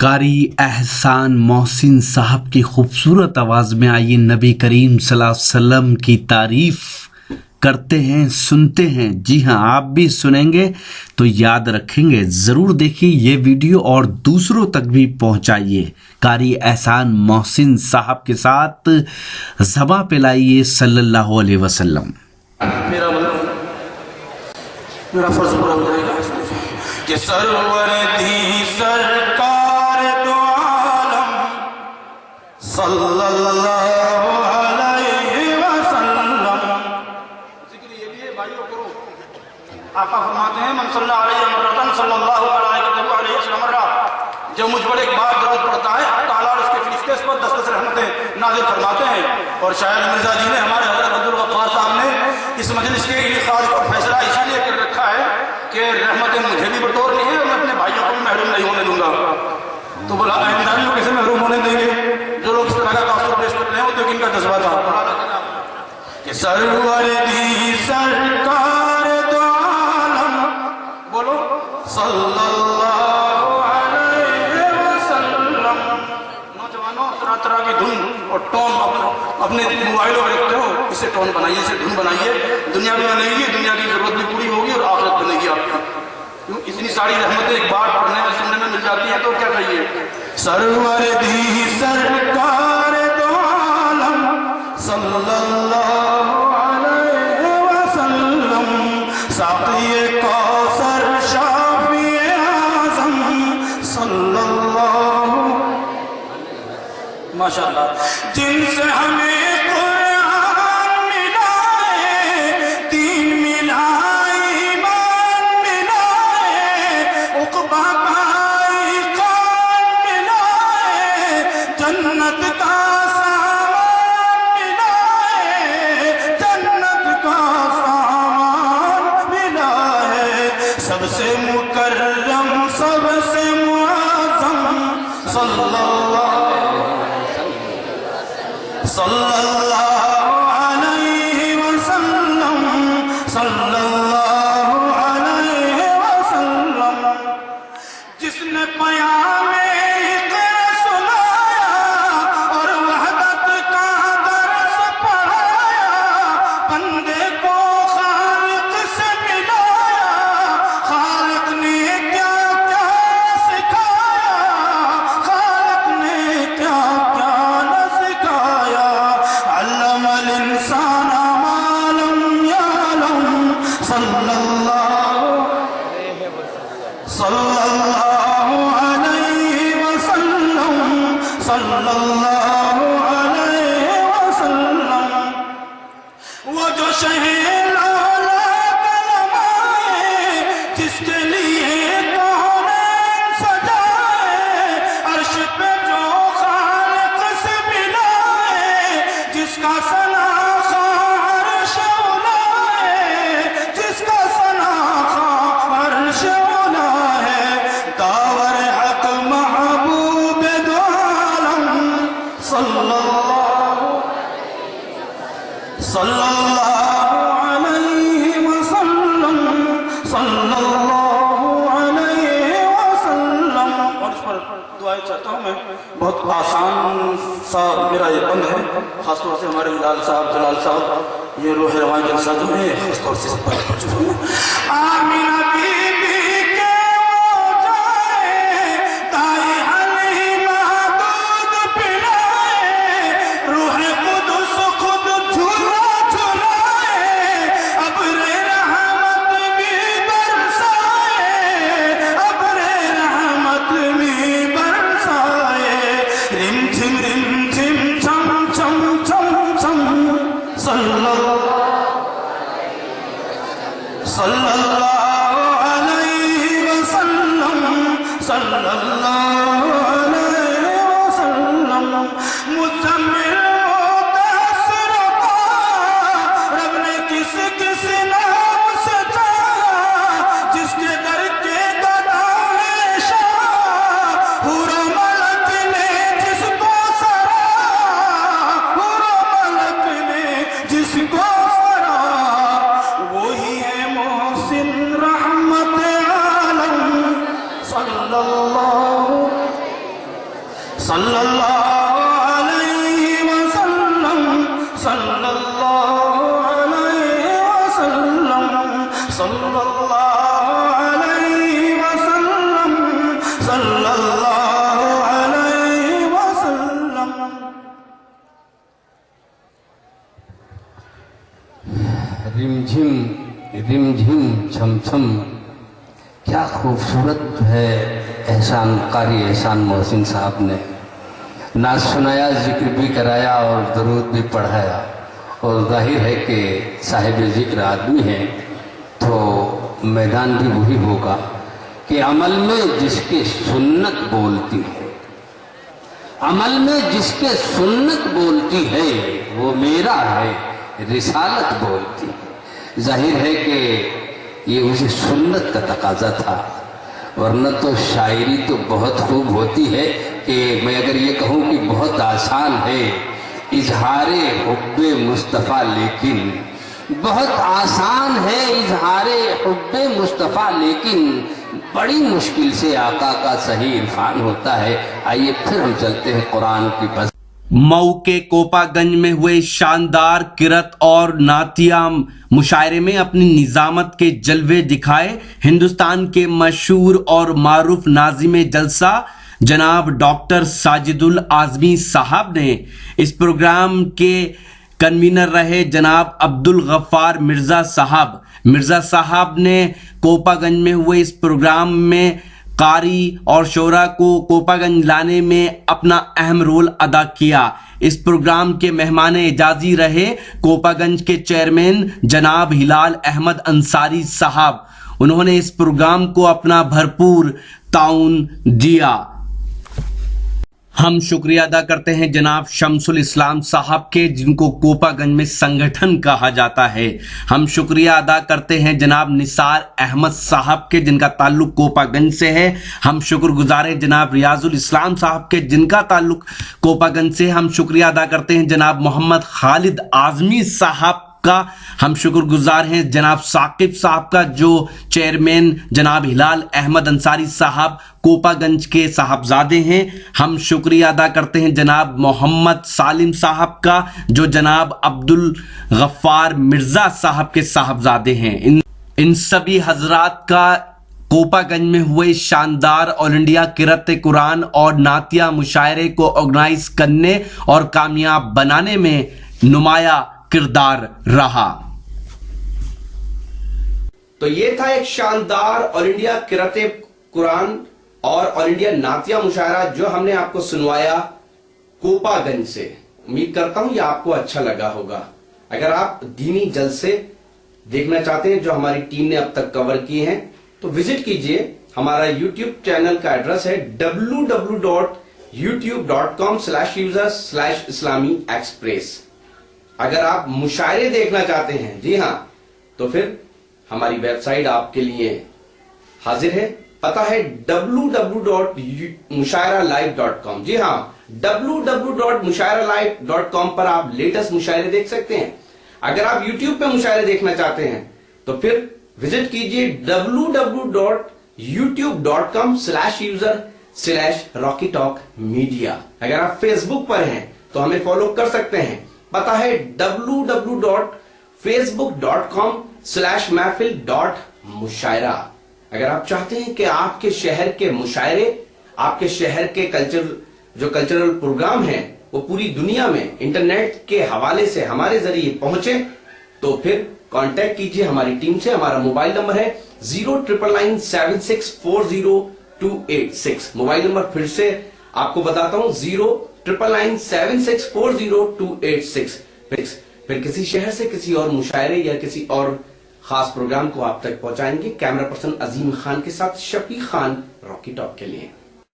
قاری احسان محسن صاحب کی خوبصورت آواز میں آئیے نبی کریم صلی اللہ علیہ وسلم کی تعریف کرتے ہیں، سنتے ہیں۔ جی ہاں، آپ بھی سنیں گے تو یاد رکھیں گے۔ ضرور دیکھیے یہ ویڈیو اور دوسروں تک بھی پہنچائیے۔ قاری احسان محسن صاحب کے ساتھ زباں پہ لائیے صلی اللہ علیہ وسلم۔ میرا فرض پورا ہو جائے گا کہ سرور دی سرکار دو عالم صلی اللہ علیہ وسلم۔ ذکر یہ بھی ہے بھائیو کرو، آقا فرماتے ہیں من صلی علیہ مرتن صلی اللہ علیہ وسلم مرہ، جب مجھ پر ایک بار ضرورت پڑتا ہے تعالیٰ اور اس کے فرشتے اس پر 10 رحمتیں نازل فرماتے ہیں۔ اور شاعر مرزا جی نے، ہمارے حضرت عبدالغفار صاحب نے اس مجلس کے انعقاد کا فیصلہ اسی لیے کر رکھا ہے کہ رحمتیں مجھے بھی بطور نہیں ہے اور میں اپنے بھائیوں کو بھی محروم نہیں ہونے دوں گا۔ تو بولا احمدانی کو کیسے محروم ہونے دیں گے؟ جو لوگ اس طرح کا تاثر پیش کرتے ہیں وہ تو ان کا جذبہ تھا کہ سرور دی سرکار دو عالم، بولو صلی اللہ علیہ وسلم۔ نوجوانوں، طرح طرح کی دھن اور ٹون اپنے موبائلوں میں رکھتے ہو، اسے ٹون بنائیے، اسے دھن بنائیے۔ دنیا بھی بنے گی، دنیا کی ضرورت بھی پوری ہوگی اور آخرت بنے گی آپ کی۔ اتنی ساری رحمتیں ایک بار پڑھنے میں سننے میں مل جاتی ہیں تو کیا کہیے؟ سرور دی سرکار دو عالم صلی اللہ علیہ وسلم، ساقی کوثر شافی اعظم صلی اللہ، ماشاءاللہ، جن سے ہمیں سب سے مکرم، سب سے معظم صلی اللہ علیہ وسلم، صلی اللہ علیہ وسلم، جس نے پیام سنایا اور وحدت کا درس پڑھایا، بندے کو خالق سے ملایا، خالق نے کیا کیا سکھایا، خالق نے کیا کیا نہ سکھایا، علم الانسان ما لم یعلم صلی اللہ علیہ وسلم، صلی اللہ علیہ وسلم۔ وہ جو شہر جس کے لیے کونین سجائے، عرش پہ جو خالق سے ملائے، جس کا ثنا خواہ عرش اولائے، جس کا ثنا خواہ عرش اولائے، داور حق محبوب دو عالم صلی اللہ علیہ وسلم، صلی اللہ علیہ وسلم۔ اور اس پر دعائیں چاہتا ہوں میں، بہت آسان سا میرا یہ بند ہے، خاص طور سے ہمارے ہلال صاحب، جلال صاحب، یہ روح رواں جلسہ جو ہے خاص طور سے اس پر کر چکے ہیں۔ آمینہ بی بی کے ہو جائے، دائی حلیمہ دودھ پلائے، روح قدس خود جھولا جھلائے، ابر رحمت بھی برسائے، ابر رحمت بھی برسائے، رم جھم چھم چھم چھم چھم صلی اللہ علیہ وسلم، صلی اللہ علیہ وسلم۔ مزمل مدثر کا رب نے کس کس نام سے چاہا، جس کے در کے گدائے شاہ، حور و ملک نے جس کو سراہا، حور و ملک نے جس کو سراہا، وہی ہے محسن رحمت عالم صلی اللہ صلی اللہ علیہ وسلم صلی اللہ علیہ وسلم صلی اللہ علیہ وسلم صلی اللہ علیہ وسلم. رم جھم چھم چھم، کیا خوبصورت ہے احسان قاری احسان محسن صاحب نے نعت سنایا، ذکر بھی کرایا اور درود بھی پڑھایا. اور ظاہر ہے کہ صاحب ذکر آدمی ہے تو میدان بھی وہی ہوگا کہ عمل میں جس کے سنت بولتی ہے، عمل میں جس کے سنت بولتی ہے وہ میرا ہے، رسالت بولتی ہے. ظاہر ہے کہ یہ اسی سنت کا تقاضا تھا، ورنہ تو شاعری تو بہت خوب ہوتی ہے کہ میں اگر یہ کہوں کہ بہت آسان ہے اظہار حب مصطفیٰ، لیکن بہت آسان ہے اظہار حب مصطفیٰ، لیکن بڑی مشکل سے آقا کا صحیح عرفان ہوتا ہے. آئیے پھر ہم چلتے ہیں قرآن کی بس. مئو کے کوپا گنج میں ہوئے شاندار کرت اور نعتیہ مشاعرے میں اپنی نظامت کے جلوے دکھائے ہندوستان کے مشہور اور معروف ناظم جلسہ جناب ڈاکٹر ساجد الاعظمی صاحب نے. اس پروگرام کے کنوینر رہے جناب عبدالغفار مرزا صاحب نے کوپا گنج میں ہوئے اس پروگرام میں قاری اور شعراء کو کوپا گنج لانے میں اپنا اہم رول ادا کیا. اس پروگرام کے مہمان اعزازی رہے کوپا گنج کے چیئرمین جناب ہلال احمد انصاری صاحب. انہوں نے اس پروگرام کو اپنا بھرپور تعاون دیا. ہم شکریہ ادا کرتے ہیں جناب شمس الاسلام صاحب کے، جن کو کوپا گنج میں سنگٹھن کہا جاتا ہے. ہم شکریہ ادا کرتے ہیں جناب نثار احمد صاحب کے، جن کا تعلق کوپا گنج سے ہے. ہم شکر گزار ہیں جناب ریاض الاسلام صاحب کے، جن کا تعلق کوپا گنج سے. ہم شکریہ ادا کرتے ہیں جناب محمد خالد اعظمی صاحب کا. ہم شکر گزار ہیں جناب ثاقب صاحب کا، جو چیئرمین جناب ہلال احمد انصاری صاحب کوپا گنج کے صاحبزادے ہیں. ہم شکریہ ادا کرتے ہیں جناب محمد سالم صاحب کا، جو جناب عبدالغفار مرزا صاحب کے صاحبزادے ہیں. ان سبھی حضرات کا کوپا گنج میں ہوئے شاندار آل انڈیا قرأت قرآن اور نعتیہ مشاعرے کو آرگنائز کرنے اور کامیاب بنانے میں نمایاں کردار رہا. تو یہ تھا ایک شاندار آل انڈیا قرأت قرآن اور آل انڈیا نعتیہ مشاعرہ جو ہم نے آپ کو سنوایا کوپا گنج سے. امید کرتا ہوں یہ آپ کو اچھا لگا ہوگا. اگر آپ دینی جلسے دیکھنا چاہتے ہیں جو ہماری ٹیم نے اب تک کور کیے ہیں تو وزٹ کیجئے. ہمارا یوٹیوب چینل کا ایڈریس ہے www.youtube.com/user/islami-express. اگر آپ مشاعرے دیکھنا چاہتے ہیں، جی ہاں، تو پھر ہماری ویب سائٹ آپ کے لیے حاضر ہے. پتہ ہے www.mushairalive.com. جی ہاں، www.mushairalive.com پر آپ لیٹسٹ مشاعرے دیکھ سکتے ہیں. اگر آپ یوٹیوب پہ مشاعرے دیکھنا چاہتے ہیں تو پھر وزٹ کیجئے www.youtube.com/user/RockyTalkMedia. اگر آپ فیس بک پر ہیں تو ہمیں فالو کر سکتے ہیں. پتہ ہے www.facebook.com/mahfil.mushaira. اگر آپ چاہتے ہیں کہ آپ کے شہر کے مشاعرے، آپ کے شہر کے کلچرل پروگرام ہیں وہ پوری دنیا میں انٹرنیٹ کے حوالے سے ہمارے ذریعے پہنچے، تو پھر کانٹیکٹ کیجئے ہماری ٹیم سے. ہمارا موبائل نمبر ہے 09997640286. موبائل نمبر پھر سے آپ کو بتاتا ہوں 09997640286. پھر کسی شہر سے کسی اور مشاعرے یا کسی اور خاص پروگرام کو آپ تک پہنچائیں گے. کیمرہ پرسن عظیم خان کے ساتھ شفیق خان، راکی ٹاک کے لیے.